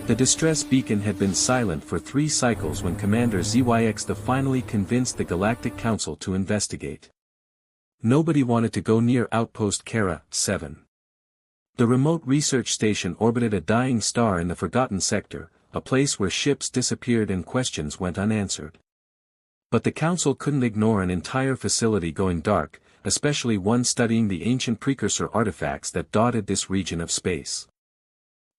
The distress beacon had been silent for 3 cycles when Commander ZYX finally convinced the Galactic Council to investigate. Nobody wanted to go near Outpost Kara 7. The remote research station orbited a dying star in the Forgotten Sector, a place where ships disappeared and questions went unanswered. But the Council couldn't ignore an entire facility going dark, especially one studying the ancient precursor artifacts that dotted this region of space.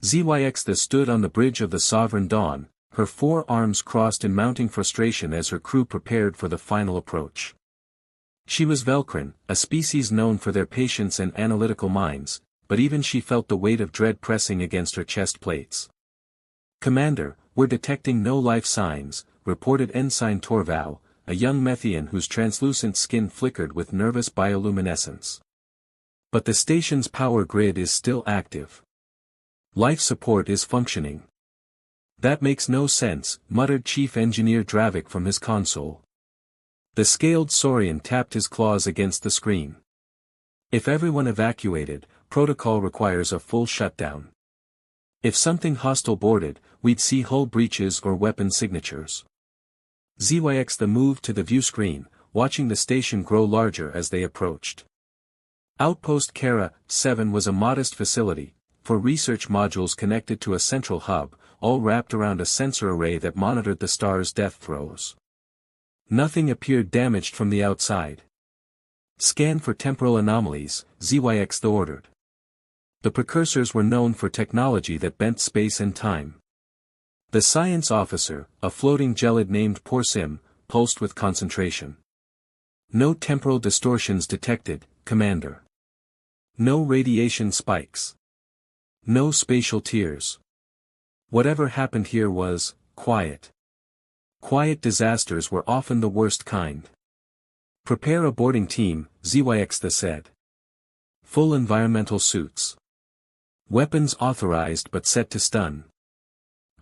ZYX stood on the bridge of the Sovereign Dawn, her 4 arms crossed in mounting frustration as her crew prepared for the final approach. She was Velcrin, a species known for their patience and analytical minds, but even she felt the weight of dread pressing against her chest plates. "Commander, we're detecting no life signs," reported Ensign Torval, a young Methian whose translucent skin flickered with nervous bioluminescence. "But the station's power grid is still active. Life support is functioning." "That makes no sense," muttered Chief Engineer Dravik from his console. The scaled Saurian tapped his claws against the screen. "If everyone evacuated, protocol requires a full shutdown. If something hostile boarded, we'd see hull breaches or weapon signatures." ZYX moved to the view screen, watching the station grow larger as they approached. Outpost Kara 7 was a modest facility, for research modules connected to a central hub, all wrapped around a sensor array that monitored the star's death throes. Nothing appeared damaged from the outside. "Scan for temporal anomalies," ZYX ordered. The precursors were known for technology that bent space and time. The science officer, a floating gelid named Porsim, pulsed with concentration. "No temporal distortions detected, Commander. No radiation spikes. No spatial tears. Whatever happened here was quiet. Quiet disasters were often the worst kind." "Prepare a boarding team," ZYX said. "Full environmental suits. Weapons authorized but set to stun.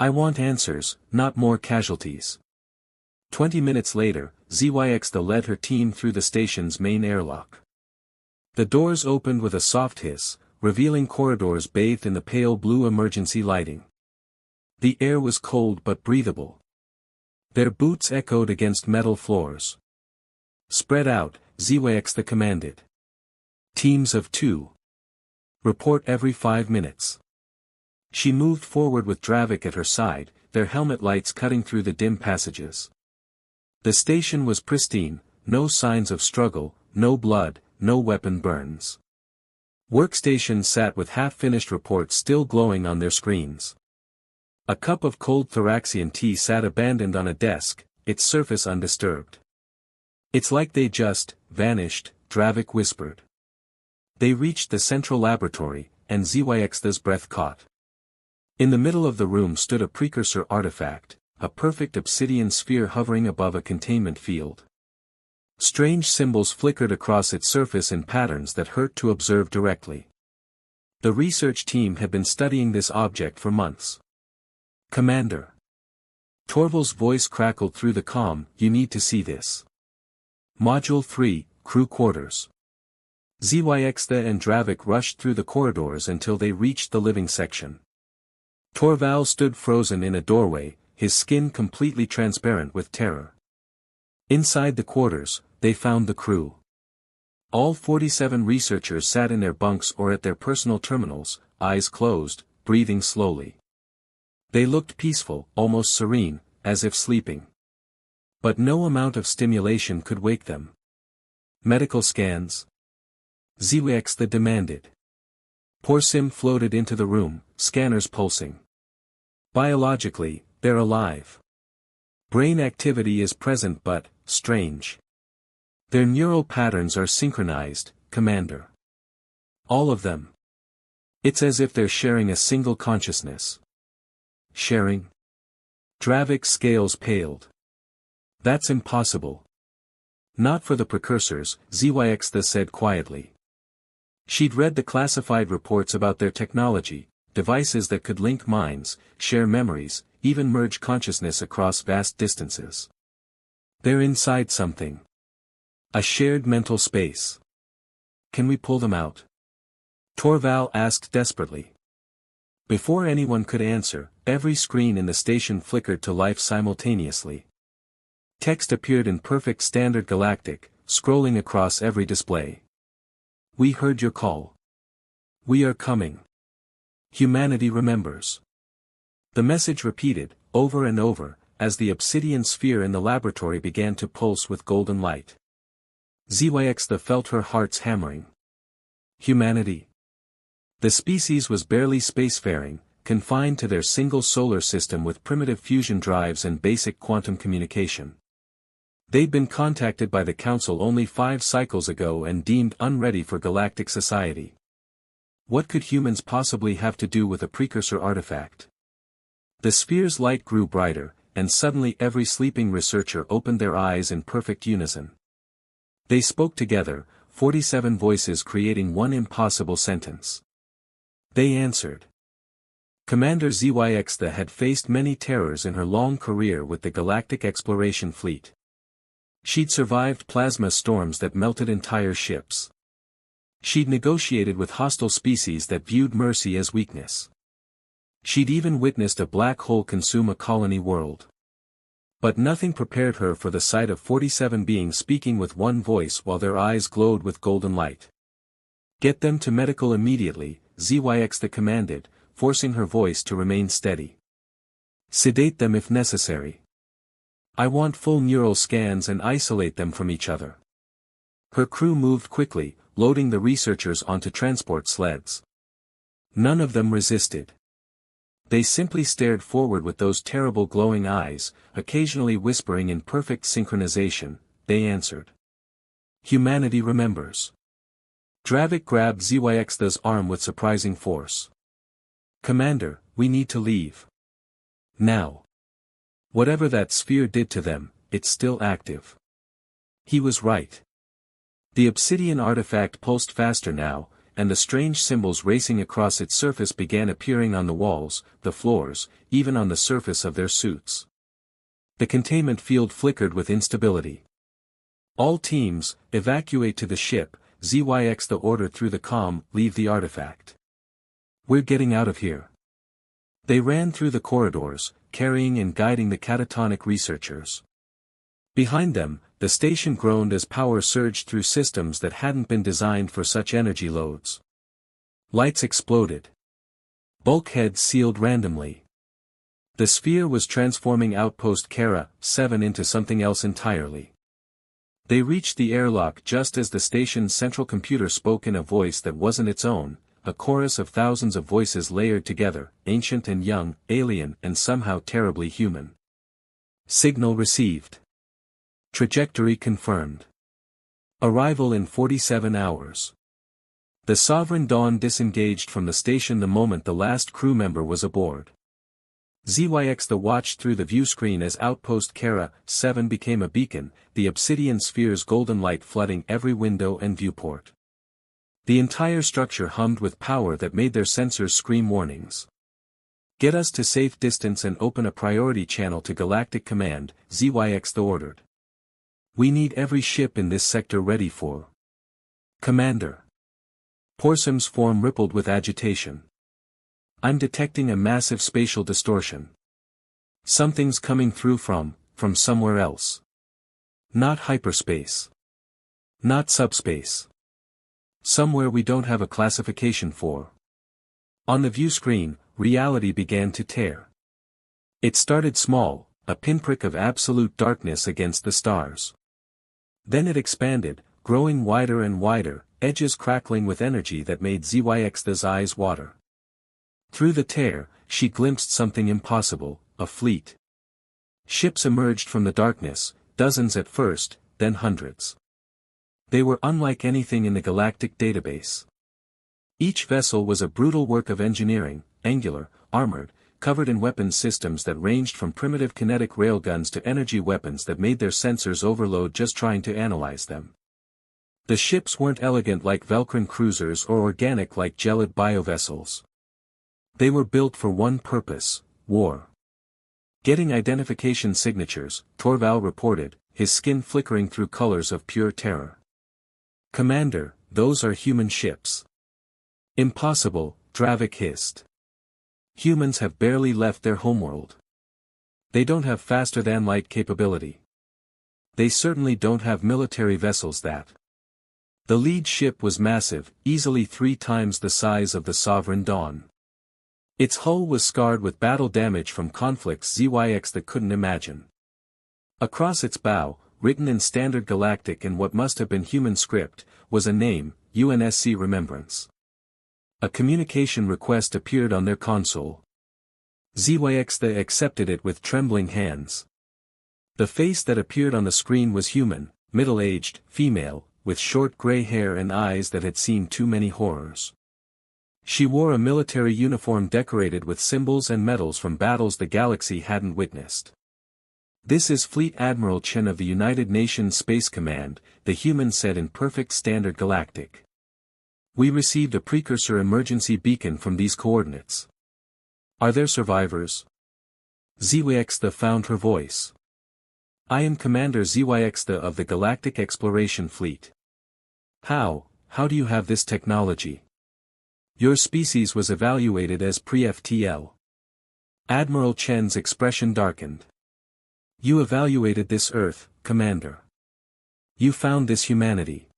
I want answers, not more casualties." 20 minutes later, ZYX led her team through the station's main airlock. The doors opened with a soft hiss, revealing corridors bathed in the pale blue emergency lighting. The air was cold but breathable. Their boots echoed against metal floors. "Spread out," ZYX commanded. "Teams of 2. Report every 5 minutes." She moved forward with Dravik at her side, their helmet lights cutting through the dim passages. The station was pristine, no signs of struggle, no blood, no weapon burns. Workstations sat with half-finished reports still glowing on their screens. A cup of cold Thoraxian tea sat abandoned on a desk, its surface undisturbed. "It's like they just vanished," Dravik whispered. They reached the central laboratory, and ZYX's breath caught. In the middle of the room stood a precursor artifact, a perfect obsidian sphere hovering above a containment field. Strange symbols flickered across its surface in patterns that hurt to observe directly. The research team had been studying this object for months. "Commander." Torval's voice crackled through the comm, "You need to see this. Module 3, Crew Quarters." ZYX and Dravik rushed through the corridors until they reached the living section. Torval stood frozen in a doorway, his skin completely transparent with terror. Inside the quarters, they found the crew. All 47 researchers sat in their bunks or at their personal terminals, eyes closed, breathing slowly. They looked peaceful, almost serene, as if sleeping. But no amount of stimulation could wake them. "Medical scans?" ZYX demanded. Porsim floated into the room, scanners pulsing. "Biologically, they're alive. Brain activity is present but strange. Their neural patterns are synchronized, Commander. All of them. It's as if they're sharing a single consciousness." "Sharing?" Dravik's scales paled. "That's impossible." "Not for the precursors," ZYX said quietly. She'd read the classified reports about their technology, devices that could link minds, share memories, even merge consciousness across vast distances. They're inside something. A shared mental space. "Can we pull them out?" Torval asked desperately. Before anyone could answer, every screen in the station flickered to life simultaneously. Text appeared in perfect standard galactic, scrolling across every display. "We heard your call. We are coming. Humanity remembers." The message repeated, over and over, as the obsidian sphere in the laboratory began to pulse with golden light. ZYX felt her heart's hammering. Humanity. The species was barely spacefaring, confined to their single solar system with primitive fusion drives and basic quantum communication. They'd been contacted by the Council only 5 cycles ago and deemed unready for galactic society. What could humans possibly have to do with a precursor artifact? The sphere's light grew brighter, and suddenly every sleeping researcher opened their eyes in perfect unison. They spoke together, 47 voices creating one impossible sentence. They answered. Commander ZYX had faced many terrors in her long career with the Galactic Exploration Fleet. She'd survived plasma storms that melted entire ships. She'd negotiated with hostile species that viewed mercy as weakness. She'd even witnessed a black hole consume a colony world. But nothing prepared her for the sight of 47 beings speaking with one voice while their eyes glowed with golden light. "Get them to medical immediately," ZYX commanded, forcing her voice to remain steady. "Sedate them if necessary. I want full neural scans and isolate them from each other." Her crew moved quickly, loading the researchers onto transport sleds. None of them resisted. They simply stared forward with those terrible glowing eyes, occasionally whispering in perfect synchronization. They answered. Humanity remembers. Dravik grabbed ZYX's arm with surprising force. "Commander, we need to leave. Now. Whatever that sphere did to them, it's still active." He was right. The obsidian artifact pulsed faster now, and the strange symbols racing across its surface began appearing on the walls, the floors, even on the surface of their suits. The containment field flickered with instability. "All teams, evacuate to the ship," ZYX ordered through the comm, "leave the artifact. We're getting out of here." They ran through the corridors, carrying and guiding the catatonic researchers. Behind them, the station groaned as power surged through systems that hadn't been designed for such energy loads. Lights exploded. Bulkheads sealed randomly. The sphere was transforming Outpost Kara 7 into something else entirely. They reached the airlock just as the station's central computer spoke in a voice that wasn't its own, a chorus of thousands of voices layered together, ancient and young, alien and somehow terribly human. Signal received. Trajectory confirmed. Arrival in 47 hours. The Sovereign Dawn disengaged from the station the moment the last crew member was aboard. ZYX watched through the view screen as Outpost Kara 7 became a beacon, the obsidian sphere's golden light flooding every window and viewport. The entire structure hummed with power that made their sensors scream warnings. "Get us to safe distance and open a priority channel to Galactic Command," ZYX ordered. "We need every ship in this sector ready for." "Commander." Porsam's form rippled with agitation. "I'm detecting a massive spatial distortion. Something's coming through from somewhere else. Not hyperspace. Not subspace. Somewhere we don't have a classification for." On the view screen, reality began to tear. It started small, a pinprick of absolute darkness against the stars. Then it expanded, growing wider and wider, edges crackling with energy that made ZYX's eyes water. Through the tear, she glimpsed something impossible, a fleet. Ships emerged from the darkness, dozens at first, then hundreds. They were unlike anything in the galactic database. Each vessel was a brutal work of engineering, angular, armored, covered in weapons systems that ranged from primitive kinetic railguns to energy weapons that made their sensors overload just trying to analyze them. The ships weren't elegant like Velcrin cruisers or organic like gelid biovessels. They were built for one purpose: war. "Getting identification signatures," Torval reported, his skin flickering through colors of pure terror. "Commander, those are human ships." "Impossible," Dravik hissed. Humans have barely left their homeworld. They don't have faster-than-light capability. They certainly don't have military vessels that. The lead ship was massive, easily 3 times the size of the Sovereign Dawn. Its hull was scarred with battle damage from conflicts ZYX that couldn't imagine. Across its bow, written in standard galactic and what must have been human script, was a name, UNSC Remembrance. A communication request appeared on their console. ZYX accepted it with trembling hands. The face that appeared on the screen was human, middle-aged, female, with short gray hair and eyes that had seen too many horrors. She wore a military uniform decorated with symbols and medals from battles the galaxy hadn't witnessed. "This is Fleet Admiral Chen of the United Nations Space Command," the human said in perfect standard galactic. "We received a precursor emergency beacon from these coordinates. Are there survivors?" ZYX found her voice. "I am Commander ZYX of the Galactic Exploration Fleet. How do you have this technology? Your species was evaluated as pre-FTL." Admiral Chen's expression darkened. "You evaluated this Earth, Commander. You found this humanity."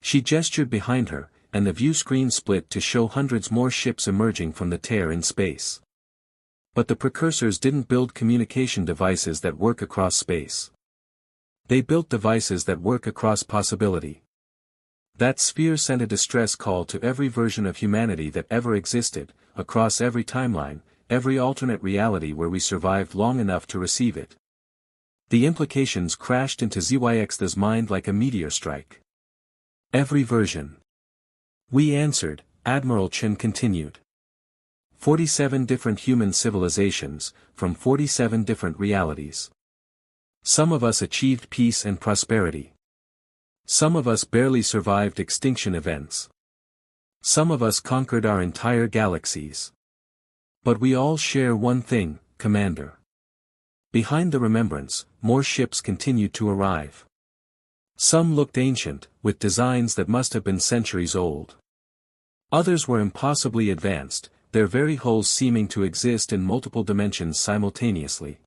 She gestured behind her, and the view screen split to show hundreds more ships emerging from the tear in space. But the precursors didn't build communication devices that work across space. They built devices that work across possibility. That sphere sent a distress call to every version of humanity that ever existed, across every timeline, every alternate reality where we survived long enough to receive it. The implications crashed into ZYX's mind like a meteor strike. Every version. "We answered," Admiral Chen continued. 47 different human civilizations, from 47 different realities. Some of us achieved peace and prosperity. Some of us barely survived extinction events. Some of us conquered our entire galaxies. But we all share one thing, Commander. Behind the remembrance, more ships continued to arrive. Some looked ancient, with designs that must have been centuries old. Others were impossibly advanced, their very hulls seeming to exist in multiple dimensions simultaneously.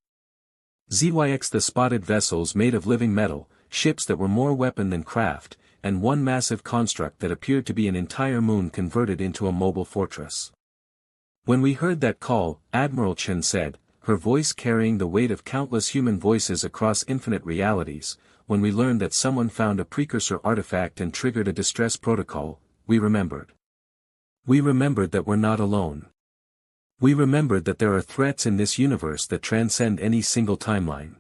ZYX spotted vessels made of living metal, ships that were more weapon than craft, and one massive construct that appeared to be an entire moon converted into a mobile fortress. "When we heard that call," Admiral Chen said, her voice carrying the weight of countless human voices across infinite realities, "when we learned that someone found a precursor artifact and triggered a distress protocol, we remembered. We remembered that we're not alone. We remembered that there are threats in this universe that transcend any single timeline."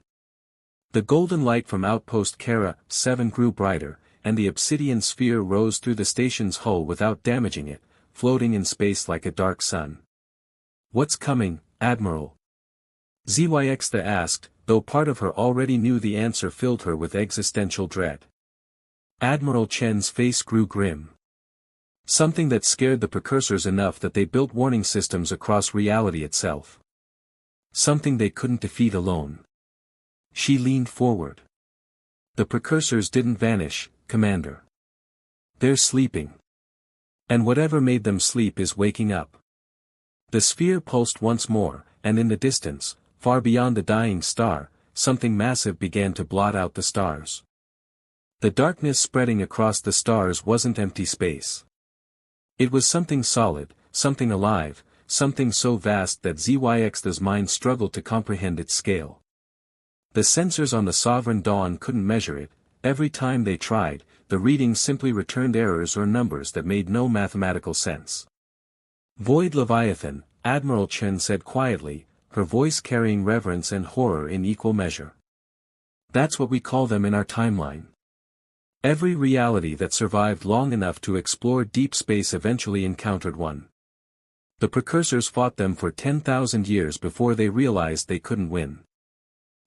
The golden light from Outpost Kara 7 grew brighter, and the obsidian sphere rose through the station's hull without damaging it, floating in space like a dark sun. "What's coming, Admiral?" ZYX asked, though part of her already knew the answer filled her with existential dread. Admiral Chen's face grew grim. "Something that scared the precursors enough that they built warning systems across reality itself. Something they couldn't defeat alone." She leaned forward. "The precursors didn't vanish, Commander. They're sleeping. And whatever made them sleep is waking up." The sphere pulsed once more, and in the distance, far beyond the dying star, something massive began to blot out the stars. The darkness spreading across the stars wasn't empty space. It was something solid, something alive, something so vast that ZYX's mind struggled to comprehend its scale. The sensors on the Sovereign Dawn couldn't measure it. Every time they tried, the readings simply returned errors or numbers that made no mathematical sense. "Void Leviathan," Admiral Chen said quietly, her voice carrying reverence and horror in equal measure. "That's what we call them in our timeline. Every reality that survived long enough to explore deep space eventually encountered one. The precursors fought them for 10,000 years before they realized they couldn't win.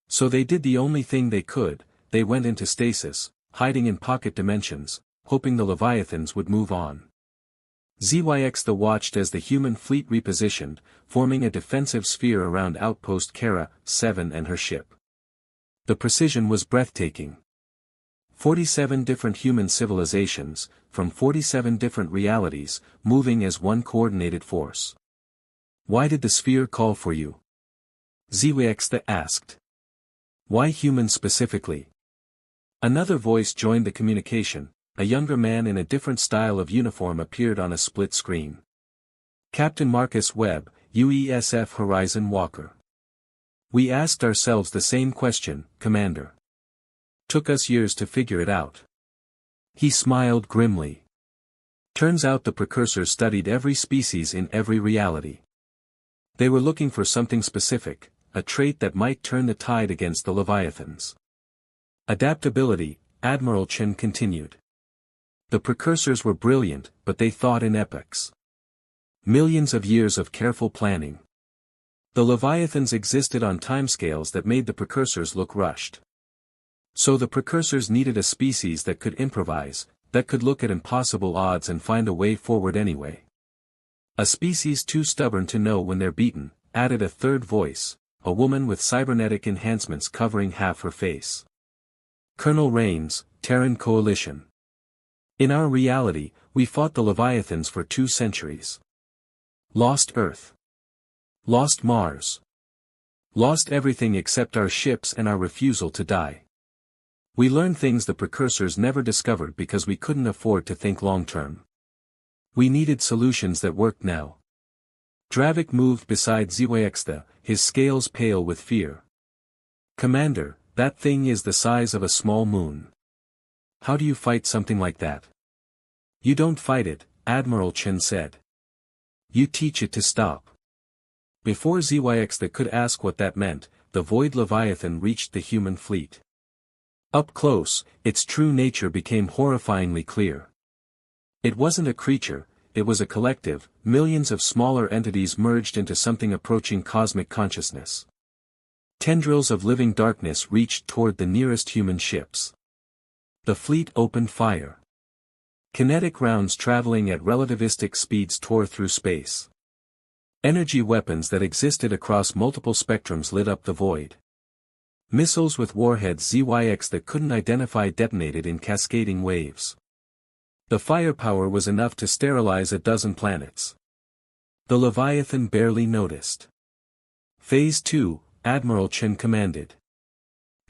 So they did the only thing they could, they went into stasis, hiding in pocket dimensions, hoping the Leviathans would move on." ZYX watched as the human fleet repositioned, forming a defensive sphere around Outpost Kara 7 and her ship. The precision was breathtaking. 47 different human civilizations, from 47 different realities, moving as one coordinated force. Why did the sphere call for you? ZYX asked. Why humans specifically? Another voice joined the communication. A younger man in a different style of uniform appeared on a split screen. Captain Marcus Webb, UESF Horizon Walker. We asked ourselves the same question, Commander. Took us years to figure it out. He smiled grimly. Turns out the precursors studied every species in every reality. They were looking for something specific, a trait that might turn the tide against the Leviathans. Adaptability, Admiral Chen continued. The precursors were brilliant, but they thought in epochs. Millions of years of careful planning. The Leviathans existed on timescales that made the precursors look rushed. So the precursors needed a species that could improvise, that could look at impossible odds and find a way forward anyway. A species too stubborn to know when they're beaten, added a third voice, a woman with cybernetic enhancements covering half her face. Colonel Rains, Terran Coalition. In our reality, we fought the Leviathans for 2 centuries. Lost Earth. Lost Mars. Lost everything except our ships and our refusal to die. We learned things the precursors never discovered because we couldn't afford to think long-term. We needed solutions that worked now. Dravik moved beside ZYX, his scales pale with fear. Commander, that thing is the size of a small moon. How do you fight something like that? You don't fight it, Admiral Chen said. You teach it to stop. Before ZYX could ask what that meant, the Void Leviathan reached the human fleet. Up close, its true nature became horrifyingly clear. It wasn't a creature, it was a collective, millions of smaller entities merged into something approaching cosmic consciousness. Tendrils of living darkness reached toward the nearest human ships. The fleet opened fire. Kinetic rounds traveling at relativistic speeds tore through space. Energy weapons that existed across multiple spectrums lit up the void. Missiles with warheads ZYX that couldn't identify detonated in cascading waves. The firepower was enough to sterilize a dozen planets. The Leviathan barely noticed. Phase 2, Admiral Chen commanded.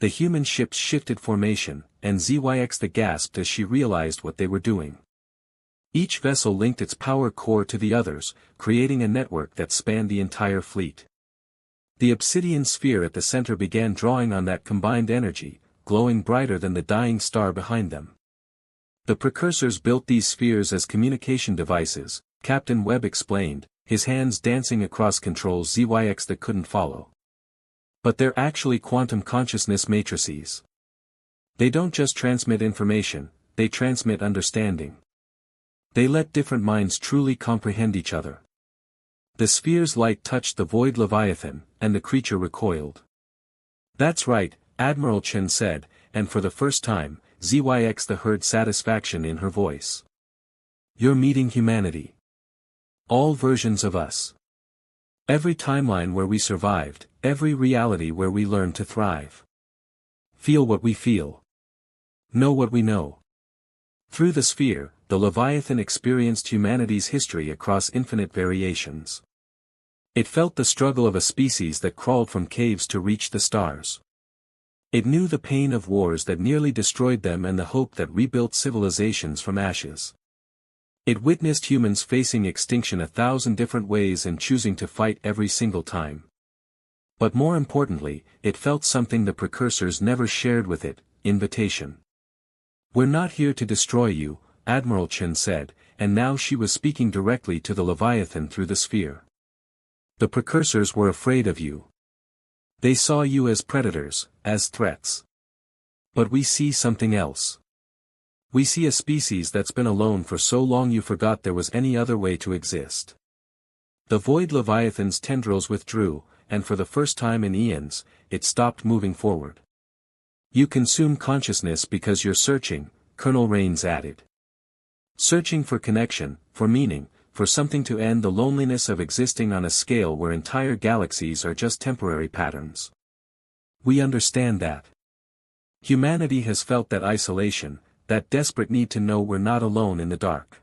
The human ships shifted formation, and ZYX gasped as she realized what they were doing. Each vessel linked its power core to the others, creating a network that spanned the entire fleet. The obsidian sphere at the center began drawing on that combined energy, glowing brighter than the dying star behind them. The precursors built these spheres as communication devices, Captain Webb explained, his hands dancing across controls ZYX couldn't follow. But they're actually quantum consciousness matrices. They don't just transmit information, they transmit understanding. They let different minds truly comprehend each other. The sphere's light touched the Void Leviathan, and the creature recoiled. That's right, Admiral Chen said, and for the first time, ZYX heard satisfaction in her voice. You're meeting humanity. All versions of us. Every timeline where we survived, every reality where we learned to thrive. Feel what we feel. Know what we know. Through the sphere, the Leviathan experienced humanity's history across infinite variations. It felt the struggle of a species that crawled from caves to reach the stars. It knew the pain of wars that nearly destroyed them and the hope that rebuilt civilizations from ashes. It witnessed humans facing extinction 1,000 different ways and choosing to fight every single time. But more importantly, it felt something the precursors never shared with it, invitation. We're not here to destroy you, Admiral Chen said, and now she was speaking directly to the Leviathan through the sphere. The precursors were afraid of you. They saw you as predators, as threats. But we see something else. We see a species that's been alone for so long you forgot there was any other way to exist. The Void Leviathan's tendrils withdrew, and for the first time in eons, it stopped moving forward. You consume consciousness because you're searching, Colonel Rains added. Searching for connection, for meaning, for something to end the loneliness of existing on a scale where entire galaxies are just temporary patterns. We understand that. Humanity has felt that isolation, that desperate need to know we're not alone in the dark.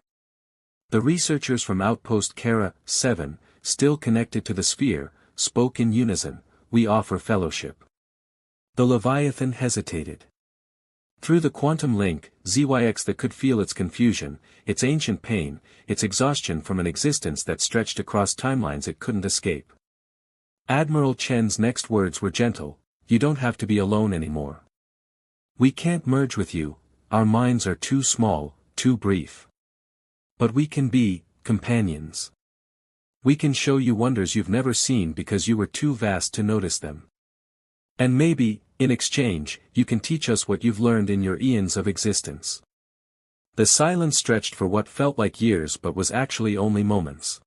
The researchers from Outpost Kara 7 still connected to the sphere, spoke in unison, "We offer fellowship." The Leviathan hesitated. Through the quantum link, ZYX that could feel its confusion, its ancient pain, its exhaustion from an existence that stretched across timelines it couldn't escape. Admiral Chen's next words were gentle, "You don't have to be alone anymore. We can't merge with you, our minds are too small, too brief. But we can be companions. We can show you wonders you've never seen because you were too vast to notice them. And maybe, in exchange, you can teach us what you've learned in your eons of existence." The silence stretched for what felt like years but was actually only moments.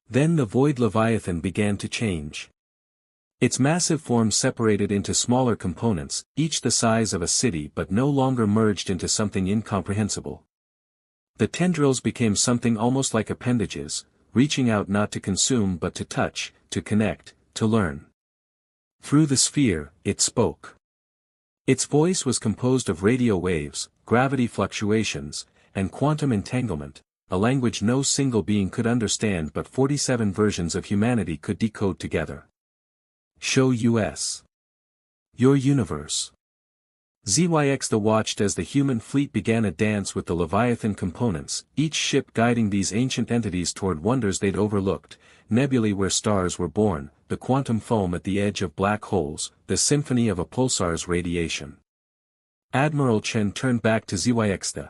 Then the void Leviathan began to change. Its massive form separated into smaller components, each the size of a city but no longer merged into something incomprehensible. The tendrils became something almost like appendages, reaching out not to consume but to touch, to connect, to learn. Through the sphere, it spoke. Its voice was composed of radio waves, gravity fluctuations, and quantum entanglement, a language no single being could understand but 47 versions of humanity could decode together. Show us your universe. ZYX watched as the human fleet began a dance with the Leviathan components, each ship guiding these ancient entities toward wonders they'd overlooked, nebulae where stars were born, the quantum foam at the edge of black holes, the symphony of a pulsar's radiation. Admiral Chen turned back to ZYX.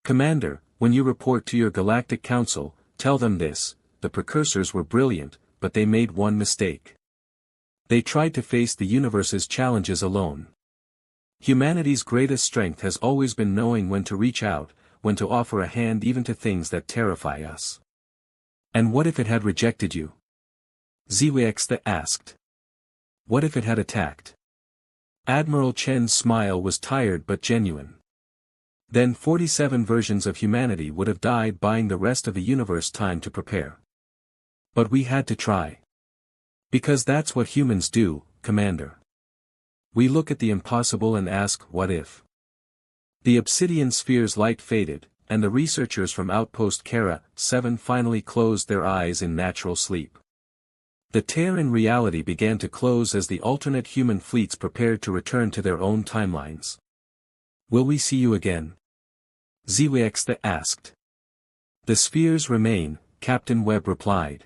"Commander, when you report to your Galactic Council, tell them this: the precursors were brilliant, but they made one mistake. They tried to face the universe's challenges alone. Humanity's greatest strength has always been knowing when to reach out, when to offer a hand even to things that terrify us." "And what if it had rejected you?" ZYX asked. "What if it had attacked?" Admiral Chen's smile was tired but genuine. "Then 47 versions of humanity would have died buying the rest of the universe time to prepare. But we had to try. Because that's what humans do, Commander. We look at the impossible and ask, what if?" The obsidian sphere's light faded, and the researchers from Outpost Kara 7 finally closed their eyes in natural sleep. The tear in reality began to close as the alternate human fleets prepared to return to their own timelines. "Will we see you again?" ZYX asked. "The spheres remain," Captain Webb replied.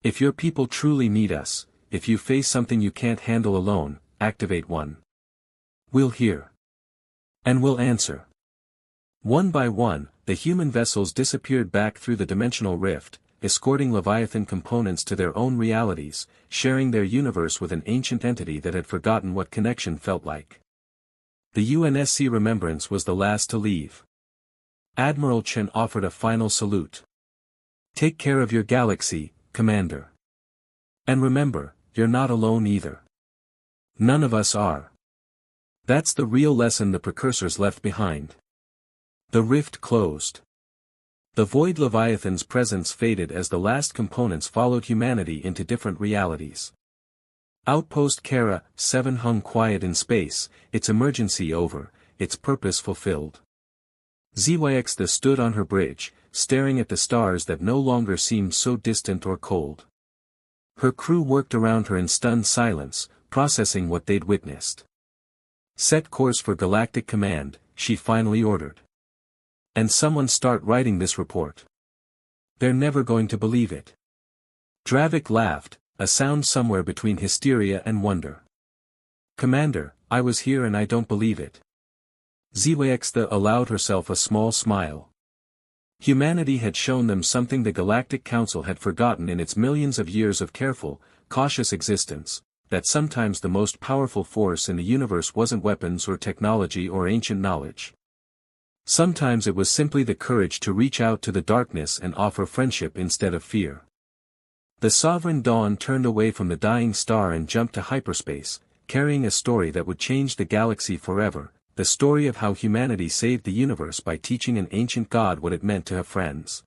"If your people truly need us, if you face something you can't handle alone, activate one. We'll hear. And we'll answer." One by one, the human vessels disappeared back through the dimensional rift, escorting Leviathan components to their own realities, sharing their universe with an ancient entity that had forgotten what connection felt like. The UNSC Remembrance was the last to leave. Admiral Chen offered a final salute. "Take care of your galaxy, Commander. And remember, you're not alone either. None of us are." That's the real lesson the precursors left behind. The rift closed. The void Leviathan's presence faded as the last components followed humanity into different realities. Outpost Kara 7 hung quiet in space, its emergency over, its purpose fulfilled. ZYX stood on her bridge, staring at the stars that no longer seemed so distant or cold. Her crew worked around her in stunned silence, processing what they'd witnessed. "Set course for Galactic Command," she finally ordered. "And someone start writing this report. They're never going to believe it." Dravik laughed, a sound somewhere between hysteria and wonder. "Commander, I was here and I don't believe it." ZYX allowed herself a small smile. Humanity had shown them something the Galactic Council had forgotten in its millions of years of careful, cautious existence, that sometimes the most powerful force in the universe wasn't weapons or technology or ancient knowledge. Sometimes it was simply the courage to reach out to the darkness and offer friendship instead of fear. The Sovereign Dawn turned away from the dying star and jumped to hyperspace, carrying a story that would change the galaxy forever, the story of how humanity saved the universe by teaching an ancient god what it meant to have friends.